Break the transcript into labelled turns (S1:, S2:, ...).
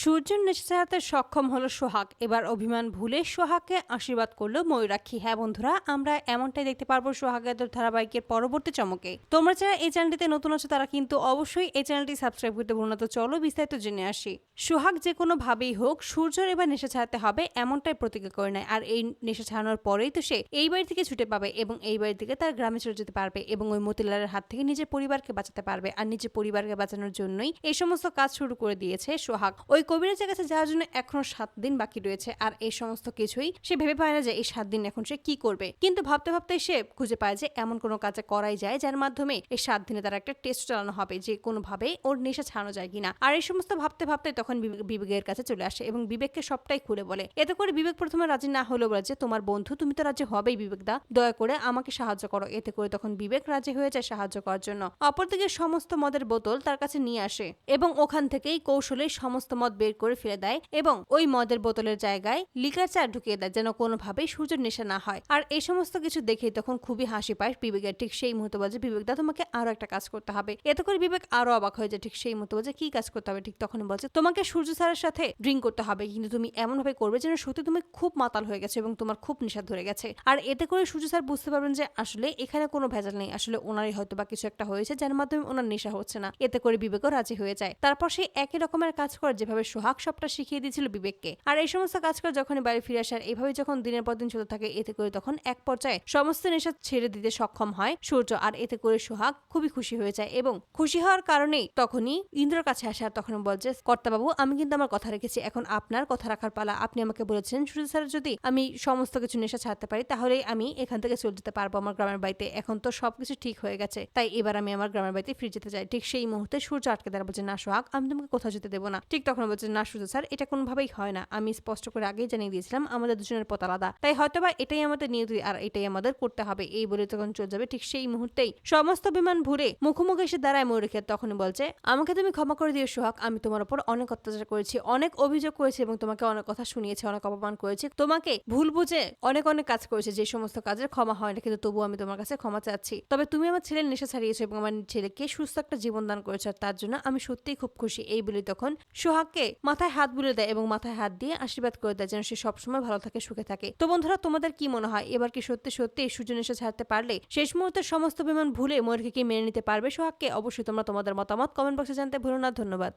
S1: সূর্যের নেশা ছাড়াতে সক্ষম হলো সোহাগ। এবার অভিমান ভুলে সোহাগকে আশীর্বাদ করলো ময়ূরাক্ষী। হ্যাঁ বন্ধুরা, আমরা এমনটাই দেখতে পারবো সোহাগের ধারাবাহিকের পরবর্তী চমকে। তোমরা যারা এই চ্যানেলটিতে নতুন আছো তারা কিন্তু অবশ্যই এই চ্যানেলটি সাবস্ক্রাইব করতে ভুলো না। তো চলো বিস্তারিত জেনে আসি। সোহাগ যে কোনো ভাবেই হোক সূর্যের এবার নেশা ছাড়াতে হবে এমনটাই প্রতিজ্ঞা করে নেয়। আর এই নেশা ছাড়ানোর পরেই তো সে এই বাড়ি থেকে ছুটে পাবে এবং এই বাড়ি থেকে তার গ্রামে চলে যেতে পারবে এবং ওই মতিলালের হাত থেকে নিজের পরিবারকে বাঁচাতে পারবে। আর নিজের পরিবারকে বাঁচানোর জন্যই এই সমস্ত কাজ শুরু করে দিয়েছে সোহাগ। ওই কবিরাজের কাছে যাওয়ার জন্য এখনো 7 দিন বাকি রয়েছে। আর এই সমস্ত কিছুই সে ভেবে পায় না যে এই 7 দিন এখন সে কি করবে, কিন্তু ভাবতে ভাবতে সে খুঁজে পায় যে এমন কোনো কাজে করাই যায় যার মাধ্যমে এই 7 দিনে তার একটা টেস্ট চালানো হবে যে কোনোভাবে ওর নেশা ছাড়ানো যায় কিনা। আর এই সমস্ত ভাবতে ভাবতে তখন বিবেকের কাছে চলে আসে এবং বিবেককে সবটাই খুলে বলে। এতে করে বিবেক প্রথমে রাজি না হলেও বলে যে তোমার বন্ধু, তুমি তো রাজি হবেই বিবেক দা, দয়া করে আমাকে সাহায্য করো। এতে করে তখন বিবেক রাজি হয়ে যায় সাহায্য করার জন্য। অপরদিকে সমস্ত মদের বোতল তার কাছে নিয়ে আসে এবং ওখান থেকেই কৌশলে সমস্ত মদ বের করে ফেলে দেয় এবং ওই মদের বোতলের জায়গায় লিকার চা ঢুকিয়ে দেয় যেন কোনোভাবেই সূর্যের নেশা না হয়। আর এই সমস্ত কিছু দেখে তখন খুবই হাসি পায় বিবেকের। ঠিক সেই মুহূর্তে বলে বিবেক দা, তোমাকে আরো একটা কাজ করতে হবে। এতে করে বিবেক আরো অবাক হয়ে যায়। ঠিক সেই মুহূর্তে বলছে কি কাজ করতে হবে। ঠিক তখন বলছে তোমাকে সূর্য স্যারের সাথে ড্রিঙ্ক করতে হবে, কিন্তু তুমি এমন ভাবে করবে যেন সত্যি তুমি খুব মাতাল হয়ে গেছে এবং তোমার খুব নেশা ধরে গেছে। আর এতে করে সূর্য স্যার বুঝতে পারবেন যে আসলে এখানে কোনো ভেজাল নেই, আসলে ওনারই হয়তো বা কিছু একটা হয়েছে যার মাধ্যমে ওনার নেশা হচ্ছে না। এতে করে বিবেকও রাজি হয়ে যায়। তারপর সে একই রকমের কাজ করে যেভাবে সোহাগ সবটা শিখিয়ে দিয়েছিল বিবেককে। আর এই সমস্ত কাজ করে যখন বাড়ি ফিরে আসে আর এইভাবে যখন দিনের পর দিন চলতে থাকে, এতে করে তখন এক পর্যায়ে সমস্ত নেশা ছেড়ে দিতে সক্ষম হয় সূর্য। আর এতে করে সোহাগ খুবই খুশি হয়ে যায় এবং খুশি হওয়ার কারণেই তখনই ইন্দ্রর কাছে আসে আর তখন বলছে কর্তাবাবু, আমি কিন্তু আমার কথা রেখেছি, এখন আপনার কথা রাখার পালা। আপনি আমাকে বলেছেন সূর্য স্যার যদি আমি সমস্ত কিছু নেশা ছাড়তে পারি তাহলেই আমি এখান থেকে চলে যেতে পারবো আমার গ্রামের বাড়িতে। এখন তো সবকিছু ঠিক হয়ে গেছে, তাই এবার আমি আমার গ্রামের বাড়িতে ফিরে যেতে চাই। ঠিক সেই মুহূর্তে সূর্য আটকে দেয়, বলছে না সোহাগ, আমি তোমাকে কোথাও যেতে দেবো না। ঠিক তখন বলছে না সূর্য স্যার, এটা কোনোভাবেই হয় না, আমি স্পষ্ট করে আগেই জানিয়ে দিয়েছিলাম আমাদের দুজনের পথ আলাদা, তাই হয়তোবা এটাই আমাদের নিয়তি আর এটাই আমাদের করতে হবে। এই বলে তখন চলে যাবে। ঠিক সেই মুহূর্তেই সমস্ত বিমান ভুলে মুখোমুখি এসে দাঁড়ায় ময়ূরীকে। তখনই বলছে আমাকে তুমি ক্ষমা করে দিও সোহাগ, আমি তোমার উপর অনেক অত্যাচার করেছি, অনেক অভিযোগ করেছি এবং তোমাকে অনেক কথা শুনিয়েছি, অনেক অপমান করেছি, তোমাকে ভুল বুঝে অনেক অনেক কাজ করেছে যে সমস্ত কাজের ক্ষমা হয় না, কিন্তু তবুও আমি তোমার কাছে ক্ষমা চাচ্ছি। তবে তুমি আমার ছেলের নেশা ছাড়িয়েছো এবং আমার ছেলেকে সুস্থ একটা জীবন দান করেছো, আর তার জন্য আমি সত্যিই খুব খুশি। এই বলে তখন সোহাগকে মাথায় হাত বুলিয়ে দেয় এবং মাথায় হাত দিয়ে আশীর্বাদ করে দেয় যেন সে সবসময় ভালো থাকে, সুখে থাকে। তো বন্ধুরা, তোমাদের কি মনে হয় এবার কি সত্যি সত্যি সূর্য নেশা ছাড়তে পারলে শেষ মুহূর্তে সমস্ত বিমান ভুলে ময়ূরকে কি মেনে নিতে পারবে সোহাগকে? অবশ্যই তোমরা তোমাদের মতামত কমেন্ট বক্সে জানতে ভুলো না। ধন্যবাদ।